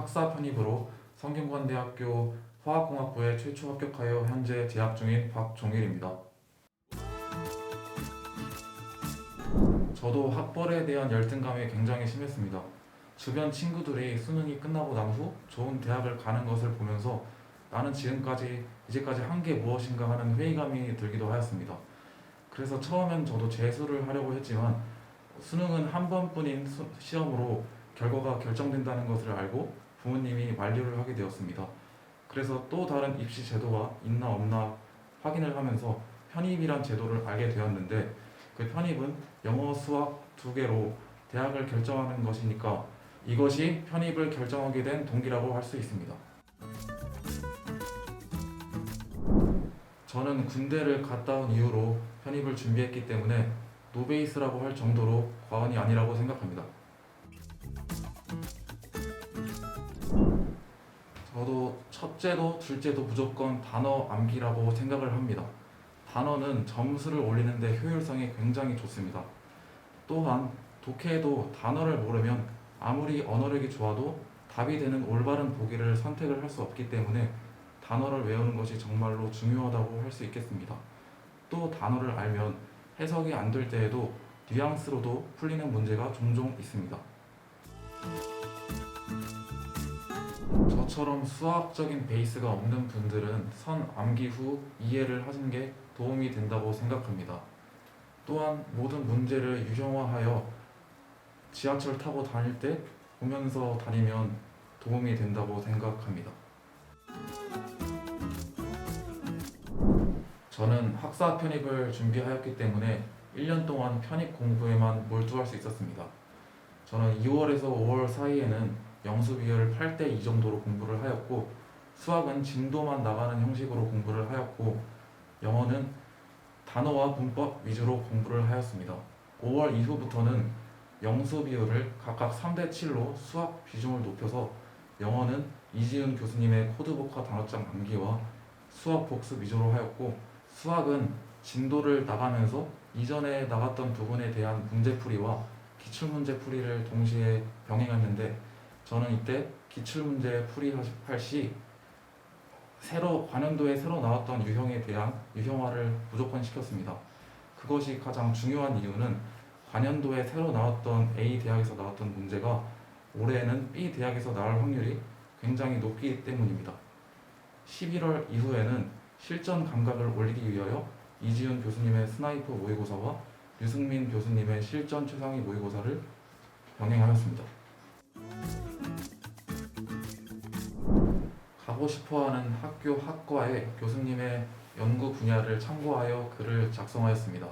학사 편입으로 성균관대학교 화학공학부에 최초 합격하여 현재 재학 중인 박종일입니다. 저도 학벌에 대한 열등감이 굉장히 심했습니다. 주변 친구들이 수능이 끝나고 난 후 좋은 대학을 가는 것을 보면서 나는 이제까지 한 게 무엇인가 하는 회의감이 들기도 하였습니다. 그래서 처음엔 저도 재수를 하려고 했지만 수능은 한 번뿐인 시험으로 결과가 결정된다는 것을 알고 부모님이 만류를 하게 되었습니다. 그래서 또 다른 입시 제도가 있나 없나 확인을 하면서 편입이란 제도를 알게 되었는데, 그 편입은 영어, 수학 두 개로 대학을 결정하는 것이니까 이것이 편입을 결정하게 된 동기라고 할 수 있습니다. 저는 군대를 갔다 온 이후로 편입을 준비했기 때문에 노베이스라고 할 정도로 과언이 아니라고 생각합니다. 저도 첫째도 둘째도 무조건 단어 암기라고 생각을 합니다. 단어는 점수를 올리는데 효율성이 굉장히 좋습니다. 또한 독해도 단어를 모르면 아무리 언어력이 좋아도 답이 되는 올바른 보기를 선택을 할 수 없기 때문에 단어를 외우는 것이 정말로 중요하다고 할 수 있겠습니다. 또 단어를 알면 해석이 안 될 때에도 뉘앙스로도 풀리는 문제가 종종 있습니다. 저처럼 수학적인 베이스가 없는 분들은 선 암기 후 이해를 하는 게 도움이 된다고 생각합니다. 또한 모든 문제를 유형화하여 지하철 타고 다닐 때 보면서 다니면 도움이 된다고 생각합니다. 저는 학사 편입을 준비하였기 때문에 1년 동안 편입 공부에만 몰두할 수 있었습니다. 저는 2월에서 5월 사이에는 영수 비율 8대 2 정도로 공부를 하였고, 수학은 진도만 나가는 형식으로 공부를 하였고, 영어는 단어와 문법 위주로 공부를 하였습니다. 5월 이후부터는 영수 비율을 각각 3대 7로 수학 비중을 높여서 영어는 이지훈 교수님의 코드북과 단어장 암기와 수학 복습 위주로 하였고, 수학은 진도를 나가면서 이전에 나갔던 부분에 대한 문제풀이와 기출문제 풀이를 동시에 병행했는데, 저는 이때 기출문제 풀이할 시 관현도에 새로 나왔던 유형에 대한 유형화를 무조건 시켰습니다. 그것이 가장 중요한 이유는 관현도에 새로 나왔던 A 대학에서 나왔던 문제가 올해에는 B 대학에서 나올 확률이 굉장히 높기 때문입니다. 11월 이후에는 실전 감각을 올리기 위하여 이지훈 교수님의 스나이퍼 모의고사와 유승민 교수님의 실전 최상위 모의고사를 병행하였습니다. 가고 싶어하는 학교 학과의 교수님의 연구 분야를 참고하여 글을 작성하였습니다.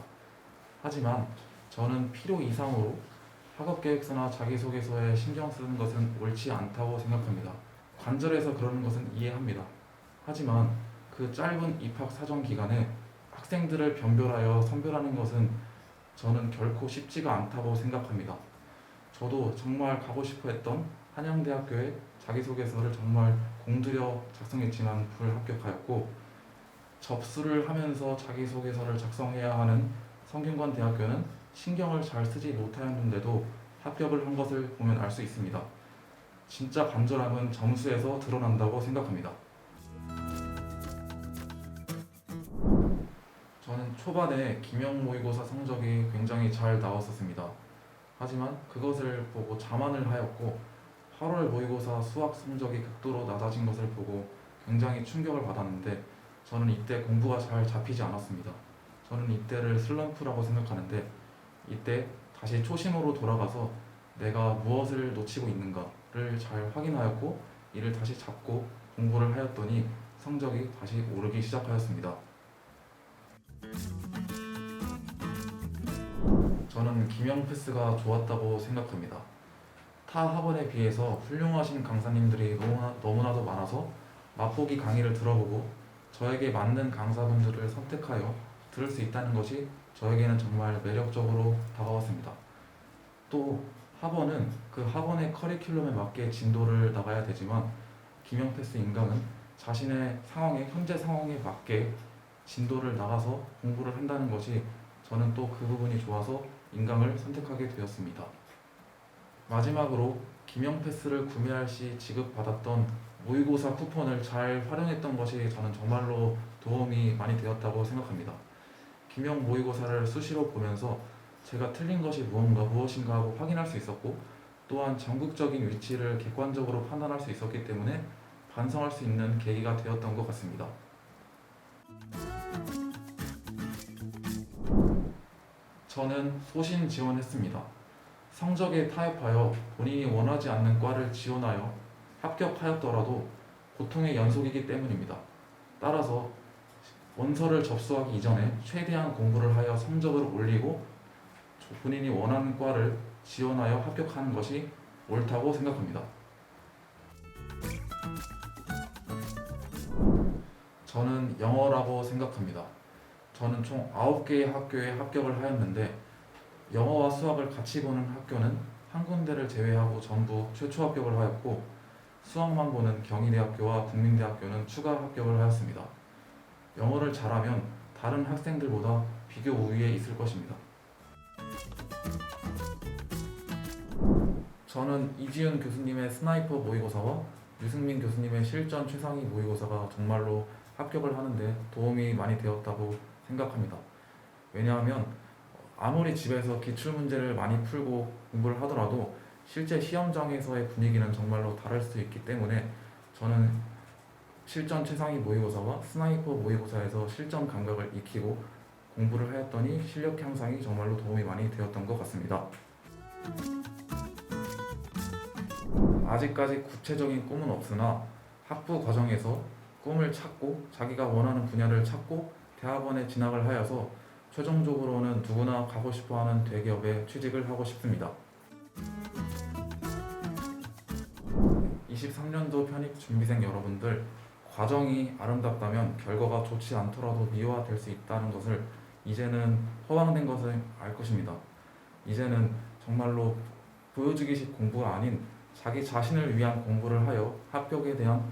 하지만 저는 필요 이상으로 학업계획서나 자기소개서에 신경 쓰는 것은 옳지 않다고 생각합니다. 관절해서 그러는 것은 이해합니다. 하지만 그 짧은 입학 사정 기간에 학생들을 변별하여 선별하는 것은 저는 결코 쉽지가 않다고 생각합니다. 저도 정말 가고 싶어 했던 한양대학교에 자기소개서를 정말 공들여 작성했지만 불합격하였고, 접수를 하면서 자기소개서를 작성해야 하는 성균관대학교는 신경을 잘 쓰지 못하였는데도 합격을 한 것을 보면 알 수 있습니다. 진짜 간절함은 점수에서 드러난다고 생각합니다. 저는 초반에 기명 모의고사 성적이 굉장히 잘 나왔었습니다. 하지만 그것을 보고 자만을 하였고, 8월 모의고사 수학 성적이 극도로 낮아진 것을 보고 굉장히 충격을 받았는데, 저는 이때 공부가 잘 잡히지 않았습니다. 저는 이때를 슬럼프라고 생각하는데, 이때 다시 초심으로 돌아가서 내가 무엇을 놓치고 있는가를 잘 확인하였고 이를 다시 잡고 공부를 하였더니 성적이 다시 오르기 시작하였습니다. 저는 기명 패스가 좋았다고 생각합니다. 타 학원에 비해서 훌륭하신 강사님들이 너무나도 많아서 맛보기 강의를 들어보고 저에게 맞는 강사분들을 선택하여 들을 수 있다는 것이 저에게는 정말 매력적으로 다가왔습니다. 또 학원은 그 학원의 커리큘럼에 맞게 진도를 나가야 되지만, 기명 패스 인강은 자신의 현재 상황에 맞게 진도를 나가서 공부를 한다는 것이 저는 또 그 부분이 좋아서 인강을 선택하게 되었습니다. 마지막으로 김영 패스를 구매할 시 지급받았던 모의고사 쿠폰을 잘 활용했던 것이 저는 정말로 도움이 많이 되었다고 생각합니다. 김영 모의고사를 수시로 보면서 제가 틀린 것이 무엇인가 하고 확인할 수 있었고, 또한 전국적인 위치를 객관적으로 판단할 수 있었기 때문에 반성할 수 있는 계기가 되었던 것 같습니다. 저는 소신 지원했습니다. 성적에 타협하여 본인이 원하지 않는 과를 지원하여 합격하였더라도 고통의 연속이기 때문입니다. 따라서 원서를 접수하기 이전에 최대한 공부를 하여 성적을 올리고 본인이 원하는 과를 지원하여 합격하는 것이 옳다고 생각합니다. 저는 영어라고 생각합니다. 저는 총 9개의 학교에 합격을 하였는데 영어와 수학을 같이 보는 학교는 한 군데를 제외하고 전부 최초 합격을 하였고, 수학만 보는 경희대학교와 국민대학교는 추가 합격을 하였습니다. 영어를 잘하면 다른 학생들보다 비교 우위에 있을 것입니다. 저는 이지윤 교수님의 스나이퍼 모의고사와 유승민 교수님의 실전 최상위 모의고사가 정말로 합격을 하는데 도움이 많이 되었다고 생각합니다. 왜냐하면 아무리 집에서 기출문제를 많이 풀고 공부를 하더라도 실제 시험장에서의 분위기는 정말로 다를 수 있기 때문에 저는 실전 최상위 모의고사와 스나이퍼 모의고사에서 실전 감각을 익히고 공부를 하였더니 실력 향상이 정말로 도움이 많이 되었던 것 같습니다. 아직까지 구체적인 꿈은 없으나 학부 과정에서 꿈을 찾고 자기가 원하는 분야를 찾고 대학원에 진학을 하여서 최종적으로는 누구나 가고 싶어하는 대기업에 취직을 하고 싶습니다. 23년도 편입 준비생 여러분들, 과정이 아름답다면 결과가 좋지 않더라도 미화될 수 있다는 것을 이제는 허황된 것을 알 것입니다. 이제는 정말로 보여주기식 공부가 아닌 자기 자신을 위한 공부를 하여 합격에 대한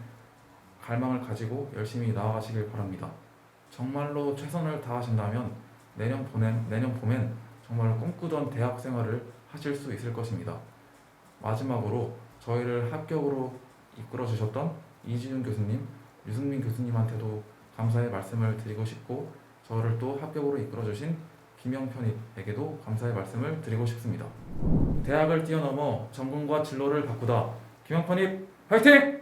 갈망을 가지고 열심히 나아가시길 바랍니다. 정말로 최선을 다하신다면 내년 봄엔 정말 꿈꾸던 대학 생활을 하실 수 있을 것입니다. 마지막으로 저희를 합격으로 이끌어 주셨던 이지윤 교수님, 유승민 교수님한테도 감사의 말씀을 드리고 싶고, 저를 또 합격으로 이끌어 주신 김영 편입에게도 감사의 말씀을 드리고 싶습니다. 대학을 뛰어넘어 전공과 진로를 바꾸다. 김영 편입 화이팅!